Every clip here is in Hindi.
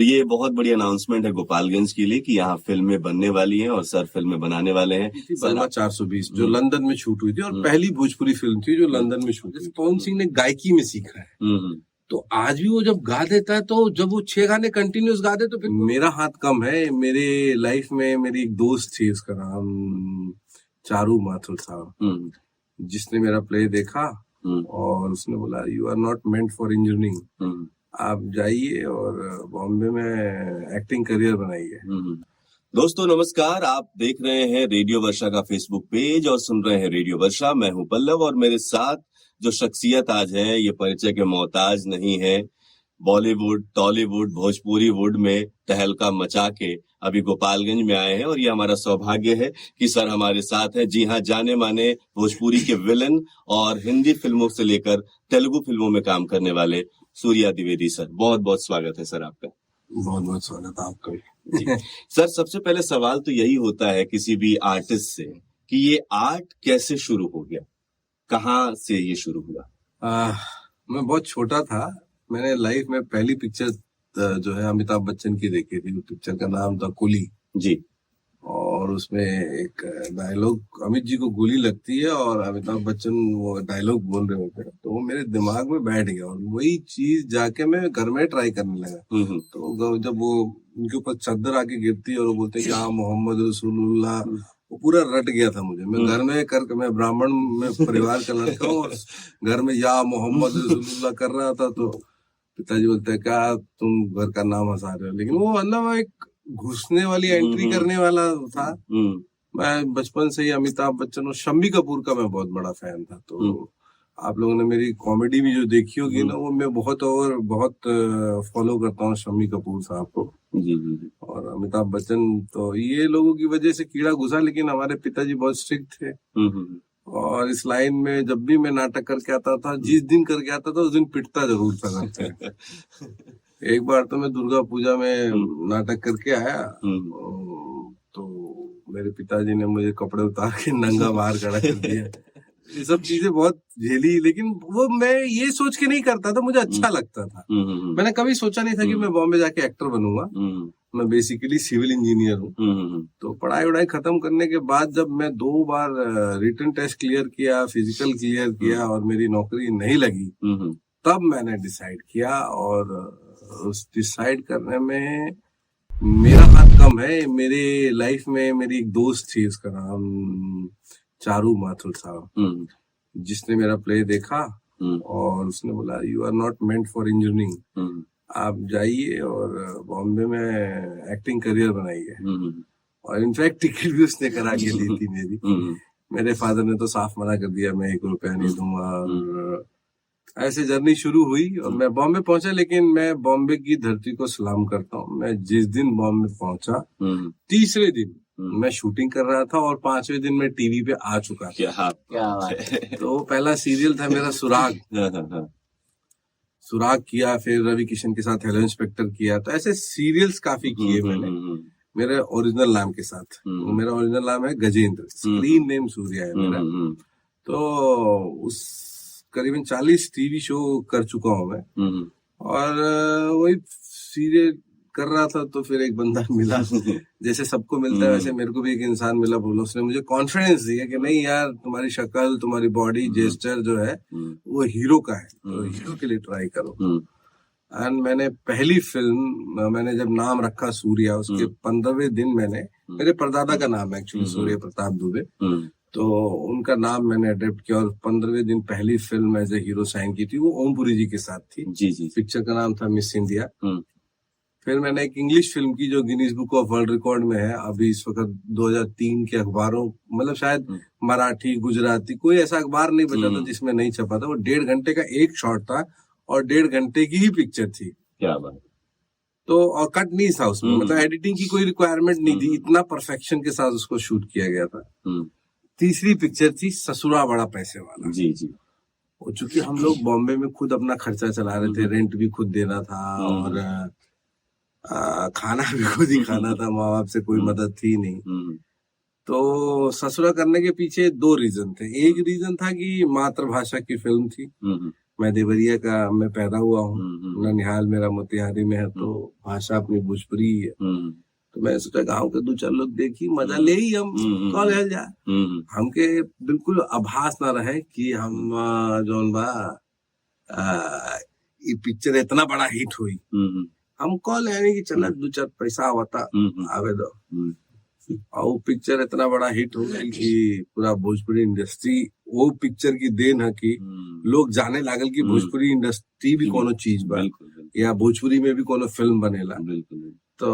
तो ये बहुत बड़ी अनाउंसमेंट है गोपालगंज के लिए कि यहाँ फिल्में बनने वाली हैं और सर फिल्में बनाने वाले हैं। बलवा 420 जो लंदन में शूट हुई थी और पहली भोजपुरी फिल्म थी जो लंदन में शूट हुई थी। पवन सिंह ने गायकी में सीखा है, तो आज भी वो जब गा देता है, तो जब वो 6 गाने कंटिन्यूस गा दे तो फिर मेरा हाथ कम है। मेरे लाइफ में मेरी एक दोस्त थी, उसका नाम चारू माथुर था, जिसने मेरा प्ले देखा और उसने बोला you are not meant for engineering, आप जाइए और बॉम्बे में एक्टिंग करियर बनाइए। दोस्तों नमस्कार, आप देख रहे हैं रेडियो वर्षा का फेसबुक पेज और सुन रहे हैं रेडियो वर्षा। मैं हूं पल्लव और मेरे साथ जो शख्सियत आज है ये परिचय के मोहताज नहीं है। बॉलीवुड, टॉलीवुड, भोजपुरी वुड में तहलका मचा के अभी गोपालगंज में आए हैं और ये हमारा सौभाग्य है कि सर हमारे साथ हैं। जी हाँ, जाने माने भोजपुरी के विलन और हिंदी फिल्मों से लेकर तेलुगु फिल्मों में काम करने वाले सूर्या द्विवेदी सर। बहुत बहुत स्वागत है सर आपका। बहुत बहुत स्वागत है आपका भी। सर सबसे पहले सवाल तो यही होता है किसी भी आर्टिस्ट से कि ये आर्ट कैसे शुरू हो गया, कहाँ से ये शुरू हुआ? मैं बहुत छोटा था, मैंने लाइफ में पहली पिक्चर जो है अमिताभ बच्चन की देखी थी। पिक्चर का नाम था कुली जी, और उसमें एक डायलॉग, अमित जी को गोली लगती है और अमिताभ बच्चन वो डायलॉग बोल रहे होते हैं, तो वो मेरे दिमाग में बैठ गया और वही चीज जाके मैं घर में ट्राई करने लगा। तो जब वो उनके ऊपर चादर आके गिरती है और वो बोलते हैं कि हाँ मोहम्मद रसूलुल्लाह, वो पूरा रट गया था मुझे। मैं घर में करके, मैं ब्राह्मण में परिवार का लड़का हूँ और घर में या मोहम्मद रसूलुल्लाह कर रहा था, तो पिताजी बोलते हैं क्या तुम घर का नाम हंसा रहे हो। लेकिन वो मतलब एक घुसने वाली, एंट्री करने वाला था। मैं बचपन से ही अमिताभ बच्चन और शम्मी कपूर का मैं बहुत बड़ा फैन था। तो आप लोगों ने मेरी कॉमेडी भी जो देखी होगी ना, वो मैं बहुत फॉलो करता हूँ शम्मी कपूर साहब को। और अमिताभ बच्चन तो ये लोगों की वजह से कीड़ा घुसा, लेकिन हमारे पिताजी बहुत स्ट्रिक्ट थे और इस लाइन में जब भी मैं नाटक करके आता था, जिस दिन करके आता था उस दिन पिटता जरूर था घर पे। एक बार तो मैं दुर्गा पूजा में नाटक करके आया, तो मेरे पिताजी ने मुझे कपड़े उतार के नंगा बाहर खड़ा कर दिया। ये सब चीजें बहुत झेली, लेकिन वो मैं ये सोच के नहीं करता था, मुझे अच्छा लगता था। मैंने कभी सोचा नहीं था कि मैं बॉम्बे जाके एक्टर बनूंगा। मैं बेसिकली सिविल इंजीनियर हूँ। तो पढ़ाई वढ़ाई खत्म करने के बाद जब मैं 2 बार रिटन टेस्ट क्लियर किया, फिजिकल क्लियर किया और मेरी नौकरी नहीं लगी, तब मैंने डिसाइड किया। और उस डिसाइड करने में मेरा हाथ कम है। मेरे लाइफ में मेरी एक दोस्त थी, उसका नाम चारू माथुर था, जिसने मेरा प्ले देखा और उसने बोला you are not meant for engineering, आप जाइए और बॉम्बे में एक्टिंग करियर बनाइए। और इनफैक्ट टिकट भी उसने करा के दी थी मेरी। मेरे फादर ने तो साफ मना कर दिया, मैं 1 रुपया नहीं दूंगा। और ऐसे जर्नी शुरू हुई और मैं बॉम्बे पहुंचा। लेकिन मैं बॉम्बे की धरती को सलाम करता हूँ। मैं जिस दिन बॉम्बे पहुंचा, तीसरे दिन मैं शूटिंग कर रहा था और 5वें दिन मैं टीवी पे आ चुका था। क्या तो पहला सीरियल था मेरा सुराग। सुराग किया, फिर रवि किशन के साथ हेलो इंस्पेक्टर किया। तो ऐसे सीरियल्स काफी किए मैंने मेरे ओरिजिनल नाम के साथ। मेरा ओरिजिनल नाम है गजेंद्र, स्क्रीन नेम सूर्या है मेरा। तो उस करीबन 40 टीवी शो कर चुका हूँ मैं। और वही सीरियल कर रहा था, तो फिर एक बंदा मिला, जैसे सबको मिलता है वैसे मेरे को भी एक इंसान मिला। बोलो, उसने मुझे कॉन्फिडेंस दिया कि नहीं यार, तुम्हारी शक्ल, तुम्हारी बॉडी जेस्चर जो है वो हीरो का है, तो हीरो के लिए ट्राई करो। एंड मैंने पहली फिल्म, मैंने जब नाम रखा सूर्या, उसके 15वें दिन मैंने, मेरे परदादा का नाम है एक्चुअली सूर्य प्रताप दुबे, तो उनका नाम मैंने अडेप्ट किया और 15वें दिन पहली film as a hero sign की थी। वो ओमपुरी जी के साथ थी। पिक्चर का नाम था मिस इंडिया। फिर मैंने एक इंग्लिश फिल्म की जो Guinness book of world record में है अभी इस वक्त, 2003 के अखबारों, मतलब शायद मराठी, गुजराती, कोई ऐसा अखबार नहीं बचा था जिसमें नहीं छपा था। वो 1.5 घंटे का एक शॉट था और 1.5 घंटे की ही पिक्चर थी। क्या बात। तो और कट नहीं था उसमें, मतलब एडिटिंग की कोई रिक्वायरमेंट नहीं थी, इतना परफेक्शन के साथ उसको शूट किया गया था। तीसरी पिक्चर थी ससुरा बड़ा पैसे वाला। जी। चूंकि हम लोग बॉम्बे में खुद अपना खर्चा चला रहे थे, रेंट भी खुद देना था और खाना भी खुद ही खाना था, माँ बाप से कोई मदद थी नहीं। तो ससुरा करने के पीछे 2 रीजन थे। एक रीजन था कि मातृभाषा की फिल्म थी, मैं देवरिया का मैं पैदा हुआ हूँ, हम्म, ननिहाल मेरा मोतिहारी में है, तो भाषा अपनी भोजपुरी ही है। हम्म, तो मैं सोचा गाँव के दो चार लोग देखी मजा हम्म, ले ही हम हम्म, कॉल है जा हम्म, हमके बिल्कुल आभास ना रहे कि हम जौन बा ये पिक्चर इतना बड़ा हिट हुई। हम्म, हम कॉल यानी कि चला दो चार पैसा आवता आवे दो, और वो पिक्चर इतना बड़ा हिट हो गई कि पूरा भोजपुरी इंडस्ट्री वो पिक्चर की देन है कि लोग जाने लागल कि भोजपुरी इंडस्ट्री भी कोनो चीज बा, या भोजपुरी में भी कोनो फिल्म बनेला। तो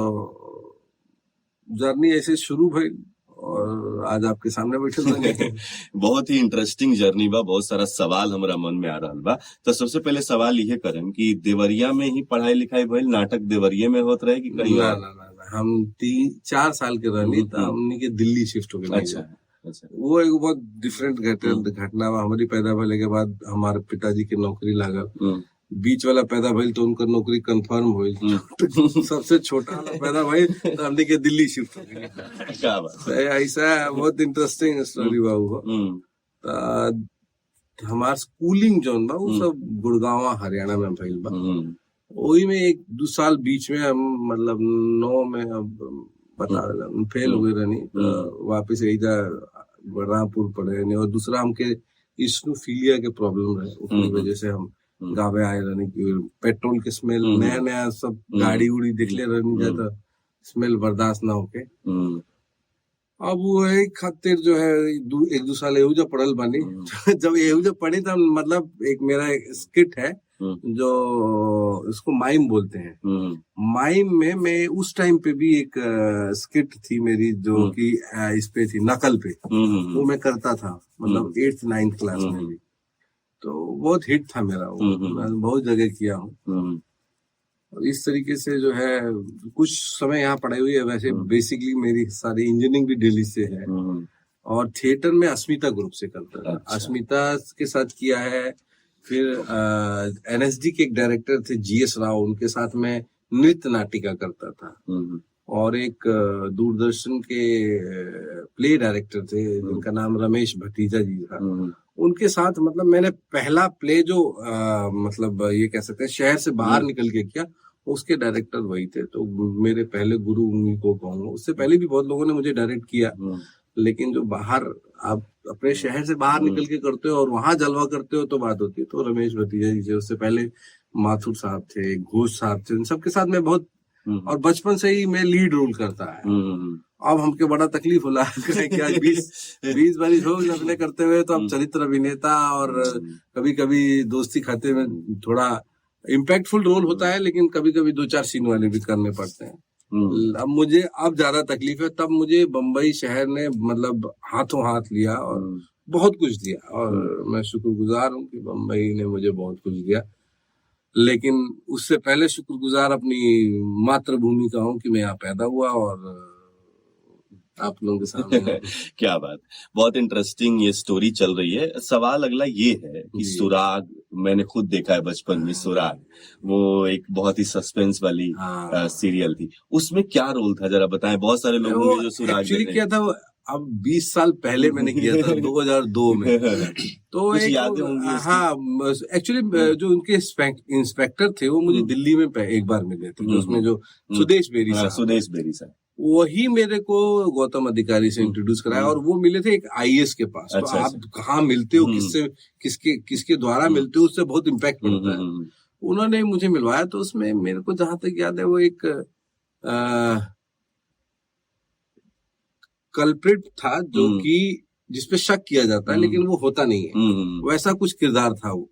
जर्नी ऐसे शुरू भई और आज आपके सामने बैठे बानी। बहुत ही इंटरेस्टिंग जर्नी बा, बहुत सारा सवाल हमरा मन में आ रहल बा। तो सबसे पहले सवाल ये करम कि देवरिया में ही पढ़ाई लिखाई भइल, नाटक देवरिया में होत रहे कि कहीं ना और? ना ना ना, हम 3-4 साल के रहनी तो हमनी के दिल्ली शिफ्ट हो गए। अच्छा अच्छा। वो एक बहुत डिफरेंट घटना बा। हमारी पैदा भइले के बाद हमारे पिताजी की नौकरी लागल, बीच वाला पैदा भइल तो उनका नौकरी कंफर्म हुई। सबसे छोटा वाला पैदा भइल तो हमने के दिल्ली शिफ्ट हो गए। क्या बात तो ऐसा बहुत इंटरेस्टिंग स्टोरी बा वो। तो हमार स्कूलिंग जोन बा वो सब गुड़गांव हरियाणा में भइल बा। वही में 1-2 साल बीच में हम मतलब 9 में अब बता फेल हुए रहनी, तो वापिस इधर बलरामपुर पढ़े रहनी। और दूसरा हमके इस्नोफीलिया के प्रॉब्लम रहे, उसकी वजह से हम गावे आए रहनी कि पेट्रोल के स्मेल नया नया सब गाड़ी उड़ी देखले रहनी जाता, स्मेल बर्दाश्त ना होके। अब वो एक खातिर जो है 1-2 साल एहू जब पढ़ल बानी। जब एहू जब पढ़ी तब मतलब एक मेरा स्किट है जो इसको माइम बोलते हैं। माइम में मैं उस टाइम पे भी एक स्किट थी मेरी जो कि इस पे थी, नकल पे। वो मैं करता था मतलब 8th-9th क्लास में भी, तो बहुत हिट था मेरा वो। मैं बहुत जगह किया हूँ। और इस तरीके से जो है कुछ समय यहाँ पढ़ाई हुई है। वैसे बेसिकली मेरी सारी इंजीनियरिंग भी दिल्ली से है, और थिएटर में अस्मिता ग्रुप से करता था। अस्मिता के साथ किया है। फिर एनएसडी के एक डायरेक्टर थे GS राव, उनके साथ में नृत्य नाटिका करता था। और एक दूरदर्शन के प्ले डायरेक्टर थे जिनका नाम रमेश भतीजा जी था, उनके साथ मतलब मैंने पहला प्ले जो मतलब ये कह सकते हैं शहर से बाहर निकल के किया, उसके डायरेक्टर वही थे। तो मेरे पहले गुरु उन्हीं को कहूंगा। उससे पहले भी बहुत लोगों ने मुझे डायरेक्ट किया, लेकिन जो बाहर आप अपने शहर से बाहर निकल के करते हो और वहां जलवा करते हो तो बात होती है। तो रमेश भतीजा जी से, उससे पहले माथुर साहब थे, घोष साहब थे, उन सबके साथ मैं बहुत, और बचपन से ही मैं लीड रोल करता है। अब हमके बड़ा तकलीफ होला कि आज 20 बारी हो अभिनय करते हुए, तो अब चरित्र अभिनेता और कभी कभी दोस्ती खाते में थोड़ा इम्पैक्टफुल रोल होता है, लेकिन कभी कभी 2-4 सीन वाले भी करने पड़ते हैं। अब मुझे अब ज्यादा तकलीफ है। तब मुझे बम्बई शहर ने मतलब हाथों हाथ लिया और बहुत कुछ दिया, और मैं शुक्रगुजार हूँ कि बम्बई ने मुझे बहुत कुछ दिया। लेकिन उससे पहले शुक्रगुजार अपनी मातृभूमि का हूँ कि मैं यहाँ पैदा हुआ और आप लोगों के सामने। क्या बात, बहुत इंटरेस्टिंग ये स्टोरी चल रही है। सवाल अगला ये है कि सुराग मैंने खुद देखा है बचपन में। सुराग वो एक बहुत ही सस्पेंस वाली सीरियल थी, उसमें क्या रोल था जरा बताएं। बहुत सारे लोग होंगे जो सुराग एक्चुअली क्या था, अब 20 साल पहले मैंने किया था 2002 में। तो कुछ यादें होंगी। हाँ, एक्चुअली जो उनके इंस्पेक्टर थे वो मुझे दिल्ली में एक बार मिले थे, उसमें जो सुदेश बेरी साहब, वही मेरे को गौतम अधिकारी से इंट्रोड्यूस कराया। और वो मिले थे एक IAS के पास। तो आप कहाँ मिलते हो, किससे किसके द्वारा मिलते हो, उससे बहुत इम्पैक्ट पड़ता है। उन्होंने मुझे मिलवाया, तो उसमें मेरे को जहां तक याद है वो एक कल्प्रिट था जो कि जिसपे शक किया जाता है लेकिन वो होता नहीं है, वैसा कुछ किरदार था वो।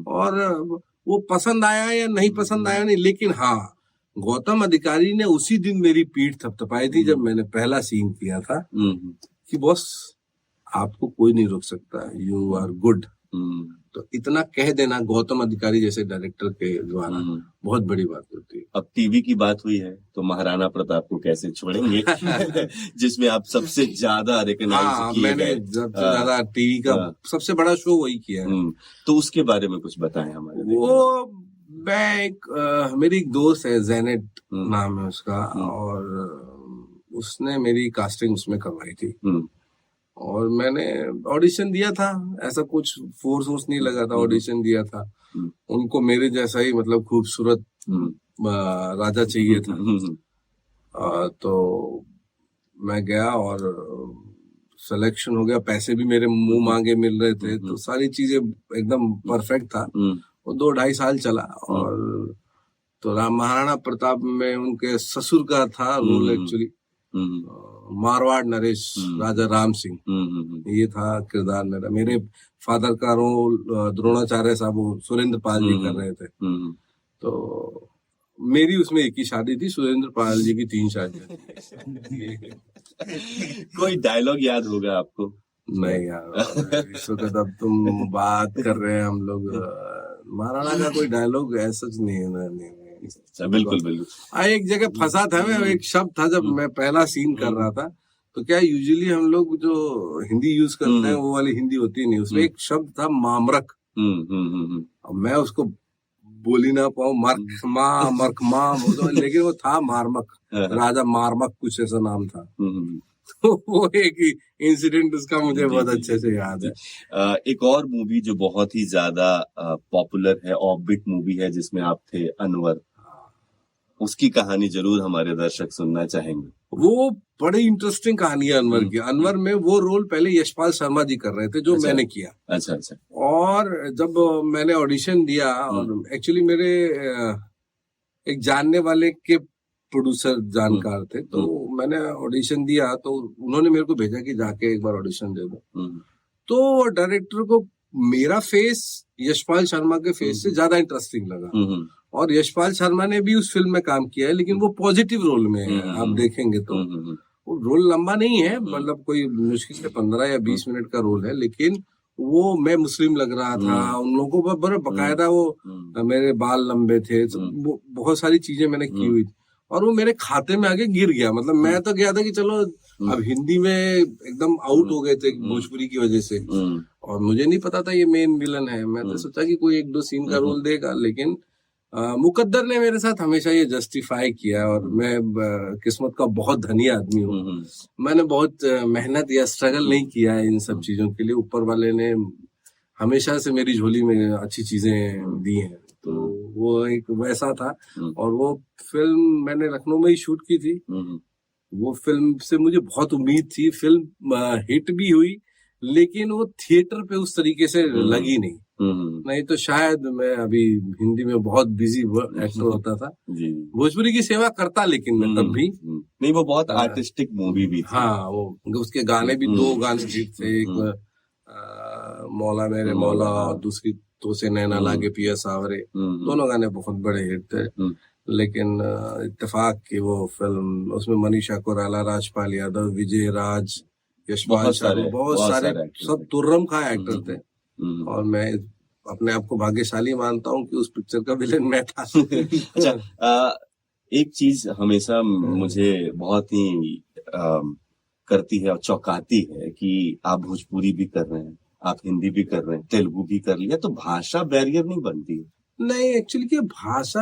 और वो पसंद आया या नहीं पसंद आया नहीं, लेकिन हाँ, गौतम अधिकारी ने उसी दिन मेरी पीठ थपथपाई थी जब मैंने पहला सीन किया था कि बॉस आपको कोई नहीं रोक सकता, यू आर गुड। तो इतना कह देना गौतम अधिकारी जैसे डायरेक्टर के द्वारा बहुत बड़ी बात होती है। अब टीवी की बात हुई है तो महाराणा प्रताप को कैसे छोड़ेंगे जिसमें आप सबसे ज्यादा रिकॉग्नाइज किए गए। सबसे ज्यादा टीवी का सबसे बड़ा शो वही किया है। तो उसके बारे में कुछ बताएं हमारे। वो मैं मेरी एक दोस्त है, जैनेट नाम है उसका, और उसने मेरी कास्टिंग उसमें करवाई थी। और मैंने ऑडिशन दिया था, ऐसा कुछ फोर्स वोर्स नहीं लगा था, ऑडिशन दिया था। उनको मेरे जैसा ही मतलब खूबसूरत राजा चाहिए था। तो मैं गया और सिलेक्शन हो गया, पैसे भी मेरे मुंह मांगे मिल रहे थे, तो सारी चीजें एकदम परफेक्ट था। वो 2-2.5 साल चला। और तो महाराणा प्रताप में उनके ससुर का था रोल एक्चुअली, मारवाड़ नरेश राजा राम सिंह, ये था किरदार मेरा। मेरे फादर का रोल द्रोणाचार्य साहब सुरेंद्र पाल जी कर रहे थे। तो मेरी उसमें एक ही शादी थी, सुरेंद्र पाल जी की 3 शादियां। कोई डायलॉग याद होगा आपको? नहीं यार, इस वक्त अब तुम बात कर रहे हैं हम लोग, महाराणा का कोई डायलॉग ऐसा नहीं है। बिल्कुल बिल्कुल। एक जगह फंसा था मैं, एक शब्द था जब मैं पहला सीन कर रहा था, तो क्या यूजुअली हम लोग जो हिंदी यूज करते हैं वो वाली हिंदी होती नहीं, उसमें एक शब्द था मामरक। अब मैं उसको बोली ना पाऊं, लेकिन वो था मारमक, राजा मारमक कुछ ऐसा नाम था। तो वो एक इंसिडेंट उसका मुझे बहुत अच्छे से याद है। एक और मूवी जो बहुत ही ज्यादा पॉपुलर है, ऑफबीट मूवी है, जिसमें आप थे अनवर, उसकी कहानी जरूर हमारे दर्शक सुनना चाहेंगे। वो बड़ी इंटरेस्टिंग कहानी है अनवर की। अनवर में वो रोल पहले यशपाल शर्मा जी कर रहे थे, जो मैंने किया। अच्छा अच्छा। और जब मैंने ऑडिशन दिया, और एक्चुअली मेरे एक जानने वाले के प्रोड्यूसर जानकार थे, तो मैंने ऑडिशन दिया, तो उन्होंने मेरे को भेजा कि जाके एक बार ऑडिशन दे दो। तो डायरेक्टर को मेरा फेस यशपाल शर्मा के फेस से ज्यादा इंटरेस्टिंग लगा। और यशपाल शर्मा ने भी उस फिल्म में काम किया है, लेकिन वो पॉजिटिव रोल में है। आप देखेंगे तो वो रोल लंबा नहीं है, मतलब कोई मुश्किल से 15 या 20 मिनट का रोल है, लेकिन वो मैं मुस्लिम लग रहा था उन लोगों को, बड़ा बकायदा वो मेरे बाल लंबे थे, बहुत सारी चीजें मैंने की हुई थी, और वो मेरे खाते में आगे गिर गया। मतलब मैं तो गया था कि चलो अब हिंदी में एकदम आउट हो गए थे भोजपुरी की वजह से, और मुझे नहीं पता था ये मेन विलन है। मैं तो सोचा कि कोई 1-2 सीन का रोल देगा, लेकिन मुकद्दर ने मेरे साथ हमेशा ये जस्टिफाई किया, और मैं किस्मत का बहुत धनी आदमी हूँ। मैंने बहुत मेहनत या स्ट्रगल नहीं किया है इन सब चीजों के लिए, ऊपर वाले ने हमेशा से मेरी झोली में अच्छी चीजें दी हैं। तो वो एक वैसा था। और वो फिल्म मैंने लखनऊ में ही शूट की थी। वो फिल्म से मुझे बहुत उम्मीद थी, फिल्म हिट भी हुई, लेकिन वो थिएटर पे उस तरीके से लगी नहीं। नहीं तो शायद मैं अभी हिंदी में बहुत बिजी एक्टर होता था, भोजपुरी की सेवा करता, लेकिन मैं तब भी नहीं। वो बहुत आर्टिस्टिक मूवी भी थी। हाँ, वो उसके गाने भी 2 गाने हिट थे, एक मौला मेरे मौला, और दूसरी तो से नैना लागे पिया सावरे। दोनों गाने बहुत बड़े हिट थे। लेकिन इत्तेफाक की वो फिल्म, उसमें मनीषा कोइराला, राजपाल यादव, विजय राज, यशपाल शर्मा, बहुत सारे सब तुर्रम खा एक्टर थे। और मैं अपने आप को भाग्यशाली मानता हूँ कि उस पिक्चर का विलेन मैं था। अच्छा, एक चीज हमेशा मुझे बहुत ही करती है और चौंकाती है कि आप भोजपुरी भी कर रहे हैं, आप हिंदी भी कर रहे हैं, तेलुगु भी कर लिया, तो भाषा बैरियर नहीं बनती है? नहीं, एक्चुअली क्या भाषा,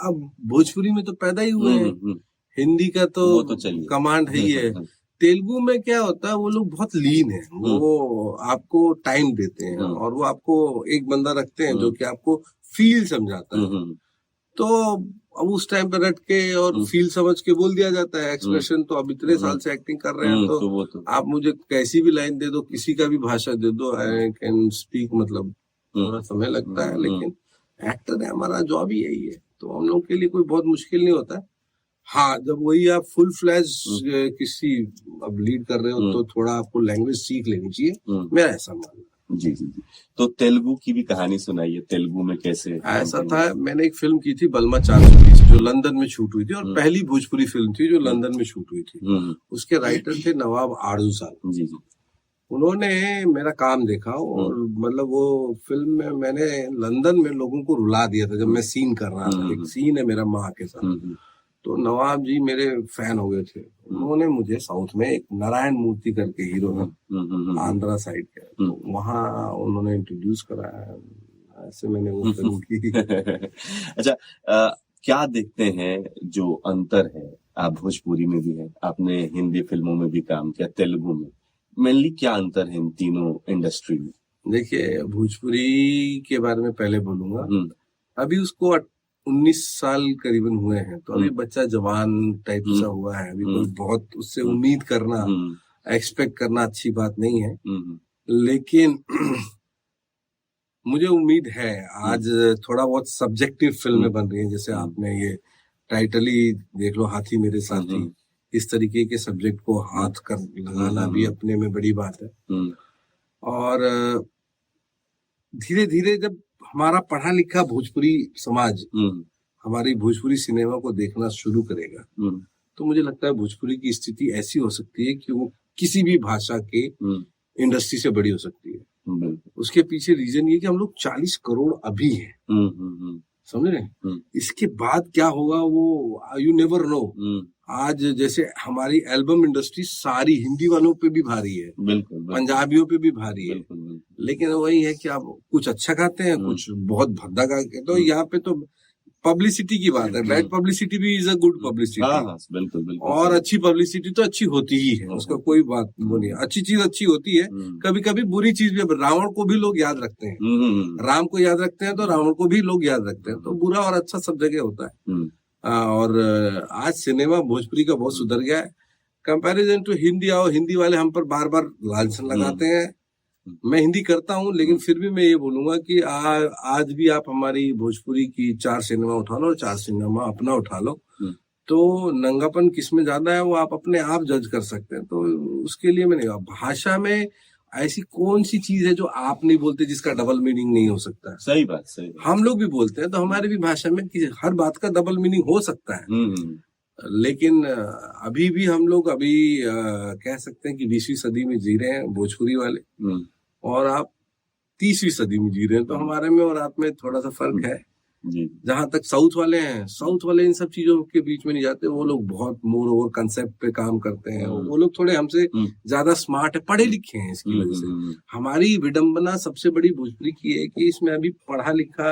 अब भोजपुरी में तो पैदा ही हुए हैं, हिंदी का तो कमांड है ही है। तेलुगु में क्या होता है, वो लोग बहुत लीन है, वो आपको टाइम देते हैं, और वो आपको एक बंदा रखते हैं जो कि आपको फील समझाता है। तो अब उस टाइम पे रट के और फील समझ के बोल दिया जाता है। एक्सप्रेशन तो अब इतने साल से एक्टिंग कर रहे हैं, तो आप मुझे कैसी भी लाइन दे दो, किसी का भी भाषा दे दो, आई कैन स्पीक। मतलब थोड़ा समय लगता है, लेकिन एक्टर है, हमारा जॉब ही यही है, तो हम लोग के लिए कोई बहुत मुश्किल नहीं होता है। हाँ, जब वही आप फुल फ्लैश किसी अब लीड कर रहे हो, तो थोड़ा आपको लैंग्वेज सीख लेनी चाहिए, मेरा ऐसा मानना। जी जी जी। तो तेलुगु की भी कहानी सुनाइए, तेलुगु में कैसे? ऐसा था, मैंने एक फिल्म की थी बलमा 420, जो लंदन में शूट हुई थी, और पहली भोजपुरी फिल्म थी जो लंदन में शूट हुई थी। उसके राइटर थे नवाब आड़ू साहब। जी जी। उन्होंने मेरा काम देखा, और मतलब वो फिल्म में मैंने लंदन में लोगों को रुला दिया था जब मैं सीन कर रहा था। एक सीन है मेरा माँ के साथ, तो नवाब जी मेरे फैन हो गए थे। उन्होंने मुझे साउथ में एक नारायण मूर्ति करके हीरो है, आंध्रा साइड के, तो वहाँ उन्होंने इंट्रोड्यूस कराया, ऐसे मैंने वो फिल्म की। अच्छा, क्या देखते हैं जो अंतर है? आप भोजपुरी में भी हैं, आपने हिंदी फिल्मों में भी काम किया, तेलुगु में, मेनली क्या अंतर है इन तीनों इंडस्ट्री में? देखिए, भोजपुरी के बारे में पहले बोलूंगा। हम्म, अभी उसको 19 साल करीबन हुए हैं, तो अभी हम्म, बच्चा जवान टाइप सा हुआ है। अभी कोई हम्म, बहुत उससे हम्म, उम्मीद करना, हम्म, एक्सपेक्ट करना अच्छी बात नहीं है। हम्म, लेकिन मुझे उम्मीद है, आज थोड़ा बहुत सब्जेक्टिव फिल्में बन रही हैं, जैसे हम्म, आपने ये टाइटल ही देख लो, हाथी मेरे साथी। हम्म, इस तरीके के सब्जेक्ट को हाथ कर लगाना भी अपने में बड़ी बात है। हम्म, और धीरे धीरे जब हमारा पढ़ा लिखा भोजपुरी समाज हम्म, हमारी भोजपुरी सिनेमा को देखना शुरू करेगा, हम्म, तो मुझे लगता है भोजपुरी की स्थिति ऐसी हो सकती है कि वो किसी भी भाषा के इंडस्ट्री से बड़ी हो सकती है। बिल्कुल। उसके पीछे रीजन ये कि हम लोग 40 करोड़ अभी हैं, समझ रहे हैं। इसके बाद क्या होगा वो यू नेवर नो। आज जैसे हमारी एल्बम इंडस्ट्री सारी हिंदी वालों पे भी भारी है, बिल्कुल, पंजाबियों पे भी भारी है, बिल्कुल, बिल्कुल। लेकिन वही है कि आप कुछ अच्छा गाते हैं, कुछ बहुत भद्दा गाते हैं। तो यहाँ पे तो पब्लिसिटी की बात है, बैड पब्लिसिटी भी इज अ गुड पब्लिसिटी। हाँ, बिल्कुल, बिल्कुल। और अच्छी पब्लिसिटी तो अच्छी होती ही है, उसका कोई बात वो नहीं है। अच्छी चीज अच्छी होती है, कभी कभी बुरी चीज भी। रावण को भी लोग याद रखते हैं, राम को याद रखते हैं, तो रावण को भी लोग याद रखते हैं। तो बुरा और अच्छा सब जगह होता है। और आज सिनेमा भोजपुरी का बहुत सुधर गया है कंपैरिजन टू हिंदी। आओ, हिंदी वाले हम पर बार बार लांछन लगाते हैं। मैं हिंदी करता हूँ, लेकिन फिर भी मैं ये बोलूंगा कि आज भी आप हमारी भोजपुरी की 4 सिनेमा उठा लो, 4 सिनेमा अपना उठा लो, तो नंगापन किसमें ज्यादा है वो आप अपने आप जज कर सकते हैं। तो उसके लिए मैंने भाषा में ऐसी कौन सी चीज है जो आप नहीं बोलते जिसका डबल मीनिंग नहीं हो सकता है? सही बात, सही बात। हम लोग भी बोलते हैं, तो हमारी भी भाषा में हर बात का डबल मीनिंग हो सकता है। लेकिन अभी भी हम लोग कह सकते हैं कि 20वीं सदी में जी रहे हैं भोजपुरी वाले, और आप 30वीं सदी में जी रहे हैं। तो हमारे में और आप में थोड़ा सा फर्क है। जहां तक साउथ वाले हैं, साउथ वाले इन सब चीजों के बीच में नहीं जाते। वो लोग बहुत मोर ओवर कंसेप्ट पे काम करते हैं। वो लोग थोड़े हमसे ज्यादा स्मार्ट है, पढ़े लिखे हैं। इसकी वजह से हमारी विडंबना सबसे बड़ी भोजपुरी की है कि इसमें अभी पढ़ा लिखा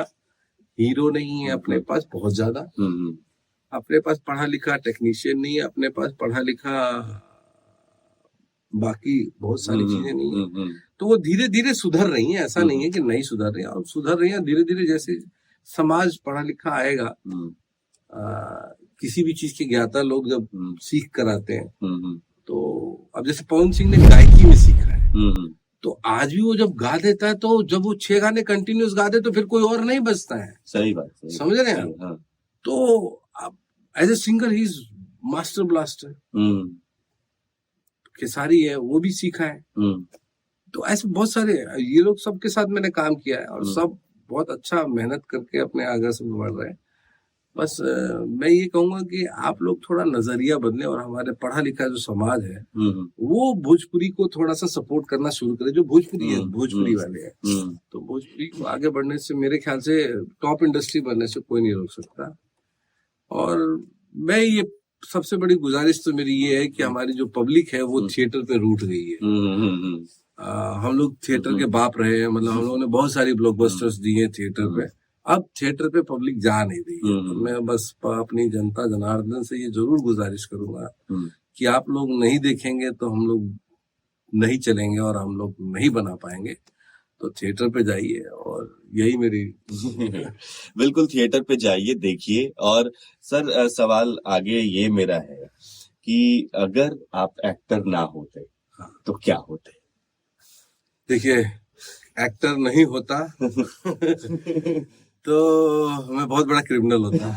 हीरो नहीं है अपने पास बहुत ज्यादा। अपने पास पढ़ा लिखा टेक्नीशियन नहीं है, अपने पास पढ़ा लिखा बाकी बहुत सारी चीजें नहीं है। तो वो धीरे धीरे सुधर रही हैं, ऐसा नहीं है कि नहीं सुधर रही हैं, और सुधर रही हैं धीरे धीरे। जैसे समाज पढ़ा लिखा आएगा, किसी भी चीज के ज्ञाता लोग जब सीख कर आते हैं, तो अब जैसे पवन सिंह ने गायकी में सीखा है, तो आज भी वो जब गा देता है, तो जब वो 6 गाने कंटिन्यूस गा दे तो फिर कोई और नहीं बचता है। सही बात, समझ रहे हैं? हाँ। तो as a singer he is master blaster. Khesari है, वो भी सीखा है। तो ऐसे बहुत सारे ये लोग सबके साथ मैंने काम किया है, और सब बहुत अच्छा मेहनत करके अपने आगे से बढ़ रहे हैं। बस मैं ये कहूंगा कि आप लोग थोड़ा नजरिया बदलें, और हमारे पढ़ा लिखा जो समाज है वो भोजपुरी को थोड़ा सा सपोर्ट करना शुरू करे। जो भोजपुरी है, भोजपुरी वाले हैं, तो भोजपुरी को आगे बढ़ने से, मेरे ख्याल से टॉप इंडस्ट्री बनने से कोई नहीं रोक सकता। और मैं ये सबसे बड़ी गुजारिश तो मेरी ये है कि हमारी जो पब्लिक है वो थिएटर पे रूठ गई है। हम लोग थिएटर के बाप रहे हैं, मतलब हम लोगों ने बहुत सारी ब्लॉकबस्टर्स दी हैं थिएटर पे। अब थिएटर पे पब्लिक जा नहीं रही है। तो मैं बस अपनी जनता जनार्दन से ये जरूर गुजारिश करूंगा कि आप लोग नहीं देखेंगे तो हम लोग नहीं चलेंगे, और हम लोग नहीं बना पाएंगे। तो थिएटर पे जाइए, और यही मेरी बिल्कुल, थिएटर पे जाइए, देखिए। और सर, सवाल आगे ये मेरा है कि अगर आप एक्टर ना होते तो क्या होते? देखिए, एक्टर नहीं होता तो मैं बहुत बड़ा क्रिमिनल होता।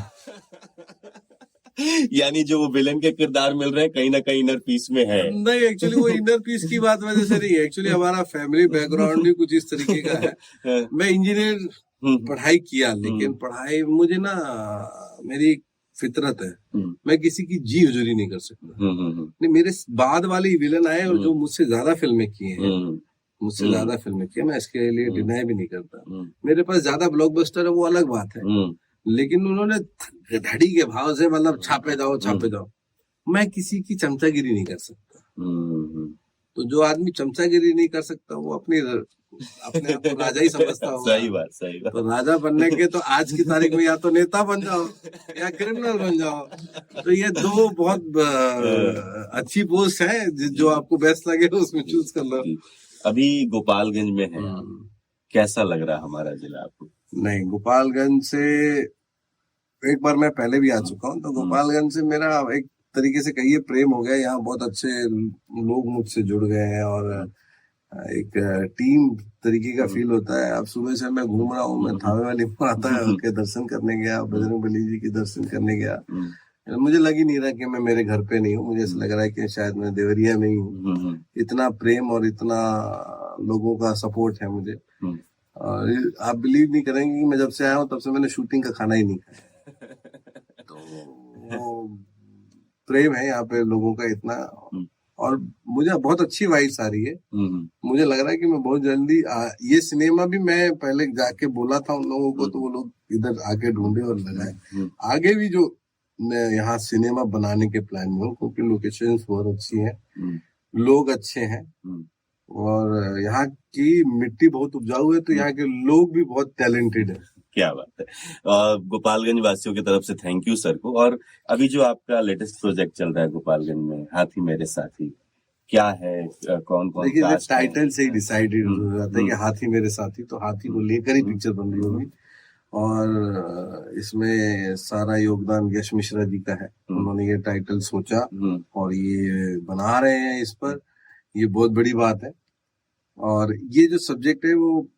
यानी जो वो विलेन के किरदार मिल रहे हैं, कहीं ना कहीं इनर पीस में है। नहीं, एक्चुअली वो इनर पीस की बात वजह से नहीं है। एक्चुअली हमारा फैमिली बैकग्राउंड भी कुछ इस तरीके का है। मैं इंजीनियर पढ़ाई किया, लेकिन पढ़ाई मुझे ना, मेरी फितरत है, मैं किसी की जी हुजूरी नहीं कर सकता। नहीं, मेरे बाद वाले विलन आए, और जो मुझसे ज्यादा फिल्में किए हैं, मुझसे ज्यादा फिल्में किए, मैं इसके लिए डिनाई भी नहीं करता। मेरे पास ज्यादा ब्लॉकबस्टर है, वो अलग बात है, लेकिन उन्होंने धड़ी के भाव से, मतलब छापे जाओ छापे जाओ। मैं किसी की चमचागिरी नहीं कर सकता। तो जो आदमी चमचागिरी नहीं कर सकता वो अपने आप को राजा ही समझता होगा। सही बात, सही बात। तो राजा बनने के तो आज की तारीख में या तो नेता बन जाओ या क्रिमिनल बन जाओ। तो ये दो बहुत अच्छी पोस्ट है, जो आपको बेस्ट लगे उसमें चूज कर लो। अभी गोपालगंज में है, कैसा लग रहा हमारा जिला आपको? नहीं, गोपालगंज से एक बार मैं पहले भी आ चुका हूँ, तो गोपालगंज से मेरा एक तरीके से कहिए प्रेम हो गया। यहाँ बहुत अच्छे लोग मुझसे जुड़ गए हैं और एक टीम तरीके का फील होता है। अब सुबह से मैं घूम रहा हूँ, मैं थावे वाली में आता है उनके दर्शन करने गया, बजरंग बली जी के दर्शन करने गया। मुझे लग ही नहीं रहा कि मैं मेरे घर पे नहीं हूँ, मुझे ऐसा लग रहा है कि शायद मैं देवरिया में ही हूँ। इतना प्रेम और इतना लोगों का सपोर्ट है मुझे। और आप बिलीव नहीं करेंगे कि मैं जब से आया हूँ तब से मैंने शूटिंग का खाना ही नहीं खाया। तो वो प्रेम है यहाँ पे लोगों का इतना, और मुझे बहुत अच्छी वाइब्स आ रही है। मुझे लग रहा है कि मैं बहुत जल्दी ये सिनेमा भी मैं पहले जाके बोला था उन लोगों को, तो वो लोग इधर आके ढूंढे और लगाए। आगे भी जो मैं यहाँ सिनेमा बनाने के प्लान में हूँ, क्योंकि लोकेशंस बहुत अच्छी हैं, लोग अच्छे हैं और यहाँ की मिट्टी बहुत उपजाऊ है, तो यहाँ के लोग भी बहुत टैलेंटेड है। क्या बात है। गोपालगंज वासियों की तरफ से थैंक यू सर को। और अभी जो आपका लेटेस्ट प्रोजेक्ट चल रहा है गोपालगंज में, हाथी मेरे साथी, क्या है, कौन कौन? देखिए, टाइटल से ही डिसाइडेड हो जाता है कि हाथी मेरे साथी, तो हाथी को लेकर ही पिक्चर बन रही होगी। और इसमें सारा योगदान यश मिश्रा जी का है। उन्होंने ये टाइटल सोचा और ये बना रहे हैं इस पर, ये बहुत बड़ी बात है। और ये जो सब्जेक्ट है वो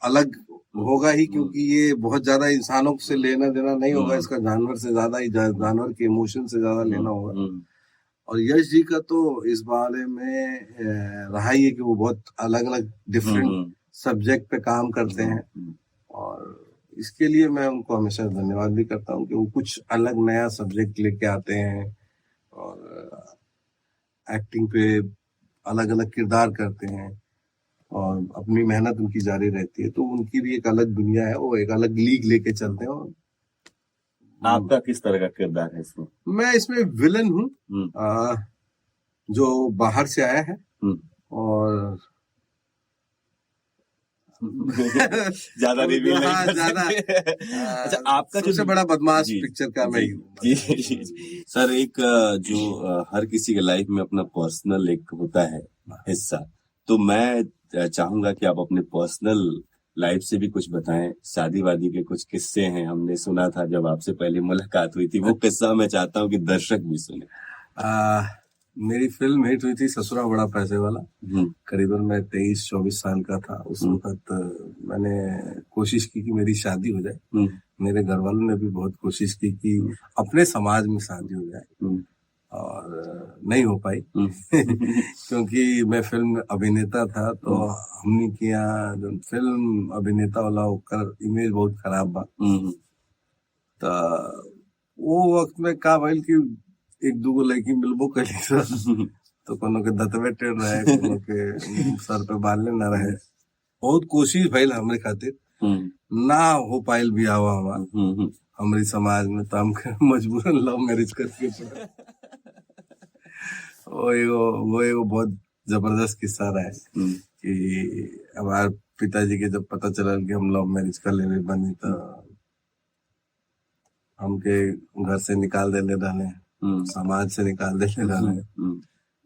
अलग होगा ही, क्योंकि ये बहुत ज्यादा इंसानों से लेना देना नहीं होगा, इसका जानवर से ज्यादा ही, जानवर के इमोशन से ज्यादा लेना होगा। और यश जी का तो इस बारे में रहा ही है कि वो बहुत अलग अलग डिफरेंट सब्जेक्ट पे काम करते हैं, और इसके लिए मैं उनको हमेशा धन्यवाद भी करता हूँ कि वो कुछ अलग नया सब्जेक्ट लेके आते हैं और एक्टिंग पे अलग अलग किरदार करते हैं और अपनी मेहनत उनकी जारी रहती है। तो उनकी भी एक अलग दुनिया है, वो एक अलग लीग लेके चलते हैं। और आपका किस तरह का किरदार है इसमें? मैं इसमें विलन हूँ, जो बाहर से आया है और ज्यादा रिवील नहीं कर सकते। अच्छा, आपका सबसे बड़ा बदमाश पिक्चर का मैं ही हूँ। सर, एक जो हर किसी के लाइफ में अपना पर्सनल एक होता है हिस्सा, तो मैं चाहूंगा कि आप अपने पर्सनल लाइफ से भी कुछ बताएं। शादी वादी के कुछ किस्से हैं, हमने सुना था जब आपसे पहले मुलाकात हुई थी, वो किस्सा मैं चाहता हूँ कि दर्शक भी सुने। मेरी फिल्म हिट हुई थी ससुरा बड़ा पैसे वाला। करीबन मैं 23-24 साल का था उस वक्त। मैंने कोशिश की कि मेरी शादी हो जाए। मेरे घर वालों ने भी बहुत कोशिश की कि अपने समाज में शादी हो जाए, और नहीं हो पाई। क्योंकि मैं फिल्म अभिनेता था, तो हमने किया जो फिल्म अभिनेता वाला होकर इमेज बहुत खराब बा। तो वो वक्त में का भइल कि एक दूगो लड़की मिलबो करी, तो कोनो के दतवे टेढ़ रहे, कोनो के सर पे बाल न रहे। बहुत कोशिश भइल हमरे खातिर, ना हो पाइल बियाह हमार हमारी समाज में, तो हमके मजबूरन लव मैरिज करके पड़ा। वो एगो बहुत जबरदस्त किस्सा रहा है कि हमारे पिताजी के जब पता चला कि हम लव मैरिज कर ले बनी, तो हमके घर से निकाल देले रहने, समाज से निकाल देले रहने।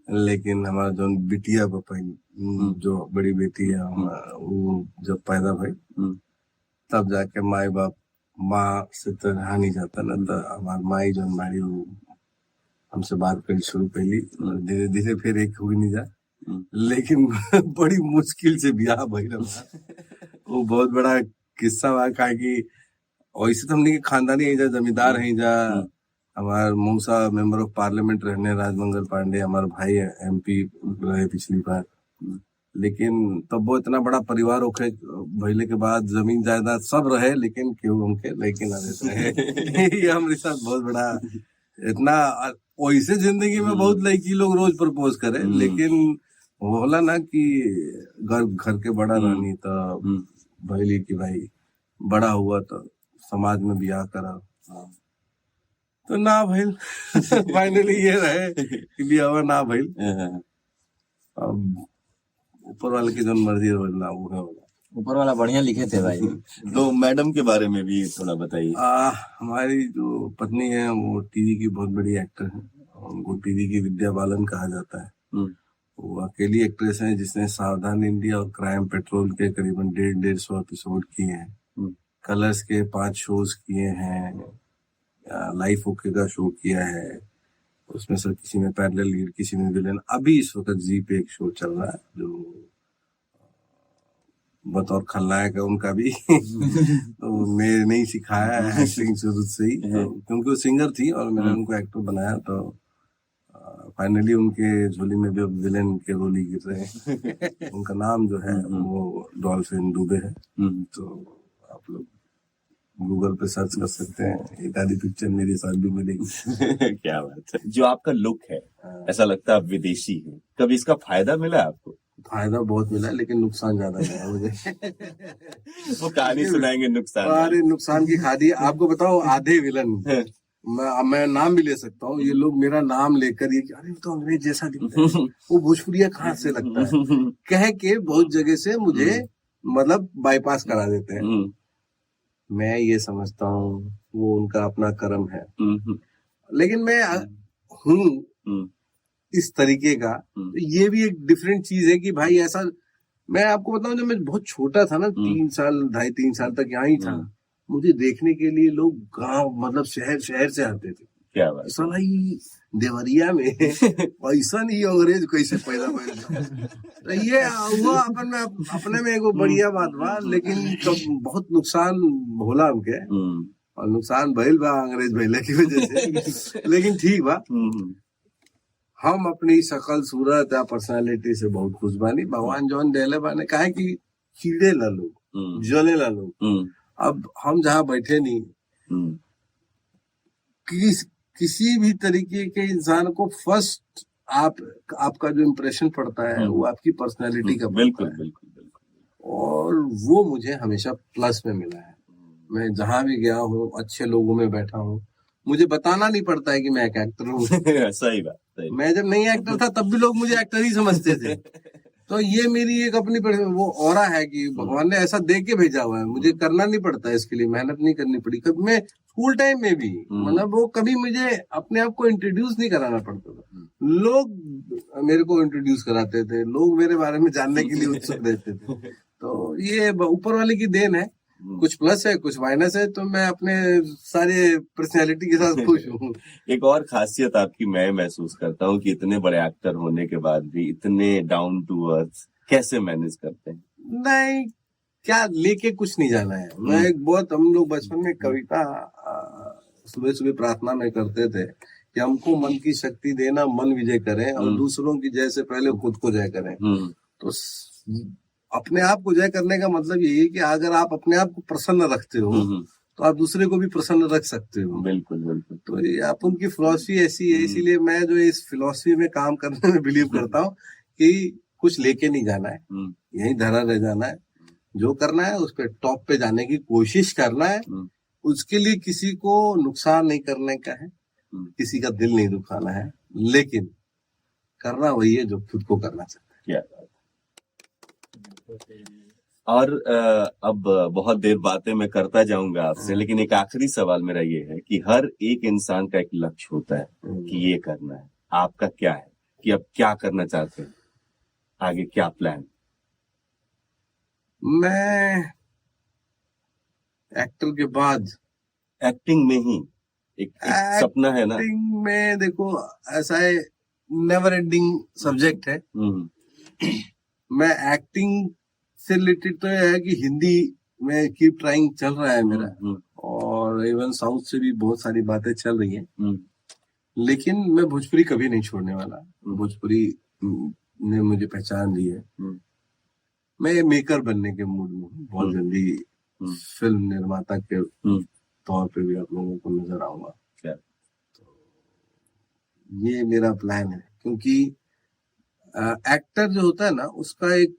लेकिन हमारा जो बिटिया जो बड़ी बेटी है, वो जब पैदा भई तब जाके माई बाप, माँ से तो रहा नहीं जाता ना, तो हमार माई जो मारी वो हमसे बात करी शुरू कैली। धीरे धीरे फिर एक हुई नहीं जा, लेकिन बड़ी मुश्किल से ब्याह भइल। वो बहुत बड़ा किस्सा बा, काहे कि वैसे तो हमने खानदानी है जा, जमींदार है जा। हमारे मौसा मेंबर ऑफ पार्लियामेंट रहने राजमंगल पांडे, हमारे भाई MP रहे पिछली बार। लेकिन तब वो इतना बड़ा परिवार होके भइले के बाद जमीन जायदाद सब रहे, लेकिन क्यों हमके लड़के ना देते हैं। ये हमारे साथ बहुत बड़ा इतना, वैसे जिंदगी में बहुत लड़की लोग रोज प्रपोज करे, लेकिन होला ना कि घर के बड़ा रहनी, तो भइली कि भाई बड़ा हुआ तो समाज में ब्याह करा, तो ना भइल। फाइनली ये रहे कि ब्याह ना भइल। अब ऊपर वाले की जो मर्जी होना वो है होगा। ऊपर वाला बढ़िया लिखे थे भाई। तो मैडम के बारे में भी थोड़ा बताइए। हमारी जो पत्नी है वो टीवी की बहुत बड़ी एक्टर है, उनको टीवी की विद्या बालन कहा जाता है। वो अकेली एक्ट्रेस है जिसने सावधान इंडिया और क्राइम पेट्रोल के करीबन 150 एपिसोड किए हैं। कलर्स के 5 शोज किए हैं, लाइफ ओके का शो किया है, उसमें सर किसी में पैरेलल लीड, किसी में विलेन। अभी इस वक्त जी पे एक शो चल रहा है जो बतौर खलनायक है उनका भी तो मैंने नहीं सिखाया है एक्टिंग शुरू से ही, तो क्योंकि वो सिंगर थी और मैंने उनको एक्टर बनाया, तो फाइनली उनके झोली में भी अब विलेन के रोल ही गिर रहे हैं। उनका नाम जो है वो डॉल्फिन दुबे है, तो आप लोग गूगल पे सर्च कर सकते हैं, एक आधी पिक्चर मेरे साथ भी मिलेगी। क्या बात है। जो आपका लुक है ऐसा लगता है आप विदेशी हैं, कभी इसका फायदा मिला आपको? फायदा बहुत मिला लेकिन नुकसान ज्यादा मिला मुझे। वो कहानी सुनाएंगे नुकसान। अरे नुकसान की खादी आपको बताओ, आधे विलन मैं नाम भी ले सकता हूँ, ये लोग मेरा नाम लेकर ये अरे तो अंग्रेज जैसा दिखता है, वो भोजपुरिया कहाँ से लगता है कह के बहुत जगह से मुझे मतलब बाईपास करा देते हैं। मैं ये समझता हूँ वो उनका अपना कर्म है, लेकिन मैं हूँ इस तरीके का, ये भी एक डिफरेंट चीज है कि भाई ऐसा। मैं आपको बताऊं, जब मैं बहुत छोटा था ना, 3 साल 2.5-3 साल तक यहाँ ही था, मुझे देखने के लिए लोग गांव मतलब शहर से आते थे। क्या बात। साला ये देवरिया में ऐसा नहीं अंग्रेज कैसे पैदा हुआ। तो ये हुआ अपन में अपने में एगो बढ़िया बात बा, लेकिन कब बहुत नुकसान होला हमके, और नुकसान भइल बा अंग्रेज भइले की वजह से। लेकिन ठीक बा, हम अपनी शकल सूरत या पर्सनालिटी से बहुत खुश बानी। भगवान जौन देले बाने, काहे कि कीड़े ला लोग, जले ला लोग। अब हम जहाँ बैठे नहीं, किसी भी तरीके के इंसान को फर्स्ट आपका जो इम्प्रेशन पड़ता है वो आपकी पर्सनालिटी का बिल्कुल है। बिल्कुल। और वो मुझे हमेशा प्लस में मिला है। मैं जहां भी गया हूँ, अच्छे लोगों में बैठा हूँ, मुझे बताना नहीं पड़ता है कि मैं एक एक्टर हूँ। सही बात। मैं जब नहीं एक्टर था तब भी लोग मुझे एक्टर ही समझते थे। तो ये मेरी एक अपनी वो ऑरा है कि भगवान ने ऐसा दे के भेजा हुआ है, मुझे करना नहीं पड़ता, इसके लिए मेहनत नहीं करनी पड़ी। कभी मैं स्कूल टाइम में भी मतलब वो कभी मुझे अपने आप को इंट्रोड्यूस नहीं कराना पड़ता था, लोग मेरे को इंट्रोड्यूस कराते थे, लोग मेरे बारे में जानने के लिए उत्सुक रहते थे। तो ये ऊपर वाले की देन है, कुछ प्लस है कुछ माइनस है, तो मैं अपने सारे पर्सनैलिटी के साथ खुश हूँ। एक और खासियत आपकी मैं महसूस करता हूँ कि इतने बड़े एक्टर होने के बाद भी इतने डाउन टू अर्थ कैसे मैनेज करते हैं? नहीं, क्या लेके कुछ नहीं जाना है। मैं एक बहुत, हम लोग बचपन में कविता सुबह सुबह प्रार्थना में करते थे कि हमको मन की शक्ति देना, मन विजय करें और दूसरों की जय से पहले खुद को जय करें। तो अपने आप को जय करने का मतलब यही है कि अगर आप अपने आप को प्रसन्न रखते हो तो आप दूसरे को भी प्रसन्न रख सकते हो। बिल्कुल बिल्कुल। तो ये आप उनकी फिलॉसफी ऐसी है, इसीलिए मैं जो इस फिलॉसफी में काम करने में बिलीव करता हूँ कि कुछ लेके नहीं जाना है, यही धरा रह जाना है, जो करना है उस पर टॉप पे जाने की कोशिश करना है। उसके लिए किसी को नुकसान नहीं करने का है, किसी का दिल नहीं दुखाना है, लेकिन करना वही है जो खुद को करना चाहता है। और अब बहुत देर बातें मैं करता जाऊंगा आपसे, लेकिन एक आखिरी सवाल मेरा ये है कि हर एक इंसान का एक लक्ष्य होता है कि ये करना है, आपका क्या है कि अब क्या करना चाहते हैं, आगे क्या प्लान? मैं एक्टर के बाद एक्टिंग में ही एक सपना है ना? एक्टिंग में देखो ऐसा है, नेवर एंडिंग सब्जेक्ट है। मैं एक्टिंग से रिलेटेड तो यह है कि हिंदी में कीप ट्राइंग चल रहा है मेरा, और इवन साउथ से भी बहुत सारी बातें चल रही हैं, लेकिन मैं भोजपुरी कभी नहीं छोड़ने वाला। भोजपुरी ने मुझे पहचान दी है। मैं मेकर बनने के मूड में हूँ, बहुत जल्दी फिल्म निर्माता के तौर पे भी आप लोगों को नजर आऊंगा। तो ये मेरा प्लान है, क्योंकि एक्टर जो होता है ना, उसका एक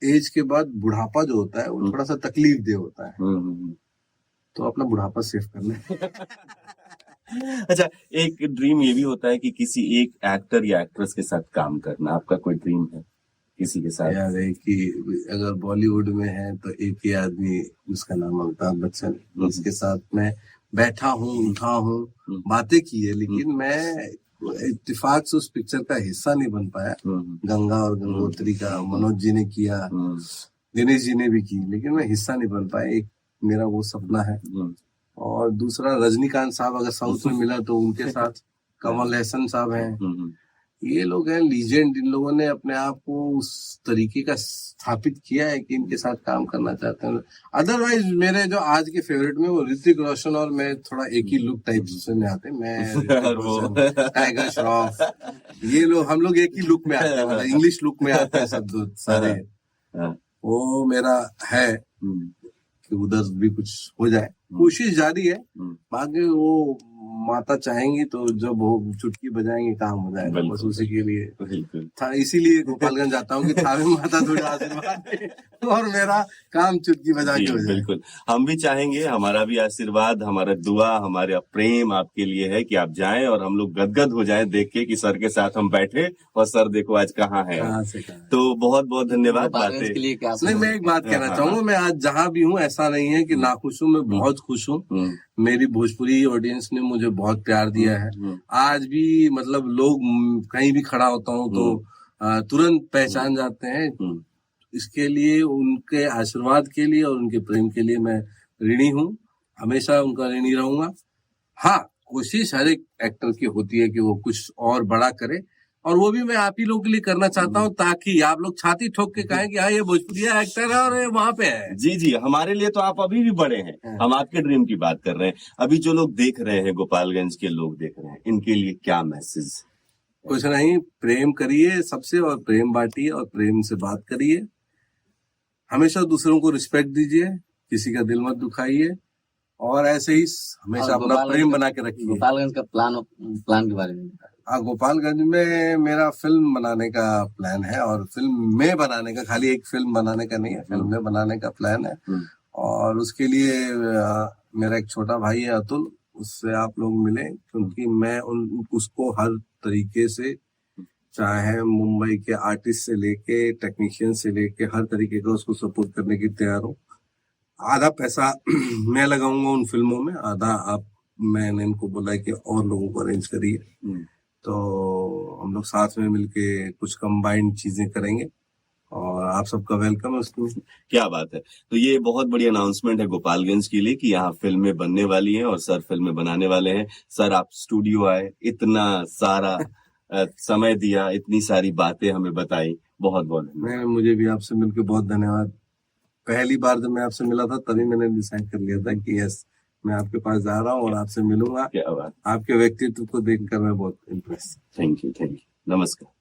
एज के बाद बुढ़ापा जो होता है वो थोड़ा सा तकलीफ दे होता है, तो अपना बुढ़ापा सेव करना है। अच्छा, एक ड्रीम ये भी होता है कि किसी एक एक्टर या एक्ट्रेस के साथ काम करना, आपका कोई ड्रीम है? किसी के साथ? यार एक ही, अगर बॉलीवुड में है तो एक ही आदमी, उसका नाम अमिताभ बच्चन, उसके साथ मैं बैठा हूँ, उठा हूँ, बातें की है, लेकिन मैं इत्तेफाक से उस पिक्चर का हिस्सा नहीं बन पाया। गंगा और गंगोत्री का मनोज जी ने किया, दिनेश जी ने भी की, लेकिन मैं हिस्सा नहीं बन पाया। एक मेरा वो सपना है। और दूसरा रजनीकांत साहब अगर साउथ में मिला तो उनके साथ, कमल हसन साहब हैं, ये लोग हैं लीजेंड। इन लोगों ने अपने आप को उस तरीके का स्थापित किया है कि इनके साथ काम करना चाहते हैं। अदरवाइज मेरे जो आज के फेवरेट में वो ऋतिक रोशन और मैं थोड़ा एक ही लुक टाइप से में आते हैं। मैं ऋतिक रोशन, टाइगर श्रॉफ, ये लोग, हम लोग एक ही लुक में आते हैं, मतलब इंग्लिश लुक में आते हैं सब सारे। वो मेरा है कि उधर भी कुछ हो जाए, कोशिश जारी है। बाकी वो माता चाहेंगी तो जब वो चुटकी बजाएंगे काम हो जाएगा, बस उसी के लिए था। इसीलिए गोपालगंज जाता हूँ कि थावे माता थोड़ा आशीर्वाद दे और मेरा काम चुटकी बजा के हो जाए। बिल्कुल, हम भी चाहेंगे, हमारा भी आशीर्वाद, हमारा दुआ, हमारा प्रेम आपके लिए है कि आप जाएं और हम लोग गदगद हो जाएं देख के कि सर के साथ हम बैठे और सर देखो आज कहाँ है। तो बहुत बहुत धन्यवाद। बातें के लिए क्या नहीं, मैं एक बात कहना चाहूंगा, मैं आज जहाँ भी हूँ ऐसा नहीं है कि नाखुश हूँ, मैं बहुत खुश हूँ। मेरी भोजपुरी ऑडियंस ने मुझे बहुत प्यार दिया है। आज भी मतलब लोग कहीं भी खड़ा होता हूँ तो तुरंत पहचान जाते हैं। इसके लिए, उनके आशीर्वाद के लिए और उनके प्रेम के लिए मैं ऋणी हूँ, हमेशा उनका ऋणी रहूंगा। हाँ, कोशिश हर एक एक्टर की होती है कि वो कुछ और बड़ा करे, और वो भी मैं आप ही लोगों के लिए करना चाहता हूँ, ताकि आप लोग छाती ठोक के कहें कि हाँ ये भोजपुरिया एक्टर है और ये वहाँ पे है। जी जी, हमारे लिए तो आप अभी भी बड़े हैं। हम आपके ड्रीम की बात कर रहे हैं। अभी जो लोग देख रहे हैं, गोपालगंज के लोग देख रहे हैं, इनके लिए क्या मैसेज? कुछ नहीं, प्रेम करिए सबसे, और प्रेम बांटिए और प्रेम से बात करिए। हमेशा दूसरों को रिस्पेक्ट दीजिए, किसी का दिल मत दुखाइए, और ऐसे ही हमेशा अपना प्रेम बना के रखिए। गोपालगंज का प्लान के बारे में? गोपालगंज में मेरा फिल्म बनाने का प्लान है, और फिल्म में बनाने का, खाली एक फिल्म बनाने का नहीं है, फिल्म में बनाने का प्लान है। और उसके लिए मेरा एक छोटा भाई है अतुल, उससे आप लोग मिले, क्योंकि मैं उसको हर तरीके से, चाहे मुंबई के आर्टिस्ट से लेके टेक्नीशियन से लेके हर तरीके का उसको सपोर्ट करने की तैयार हूँ। आधा पैसा मैं लगाऊंगा उन फिल्मों में, आधा आप, मैंने इनको बोला है कि और लोगों को अरेंज करिए, तो हम लोग साथ में मिलके कुछ कंबाइंड चीजें करेंगे, और आप सबका वेलकम है उसमें। क्या बात है। तो ये बहुत बड़ी अनाउंसमेंट है गोपालगंज के लिए कि यहाँ फिल्में बनने वाली हैं और सर फिल्में बनाने वाले हैं। सर आप स्टूडियो आए, इतना सारा समय दिया, इतनी सारी बातें हमें बताई, बहुत बहुत धन्यवाद। मुझे भी आपसे मिलकर बहुत धन्यवाद। पहली बार जब मैं आपसे मिला था तभी मैंने डिसाइड कर लिया था कि यस, मैं आपके पास जा रहा हूँ और आपसे मिलूंगा। क्या बात। आपके व्यक्तित्व को देखकर मैं बहुत इम्प्रेस। थैंक यू, नमस्कार।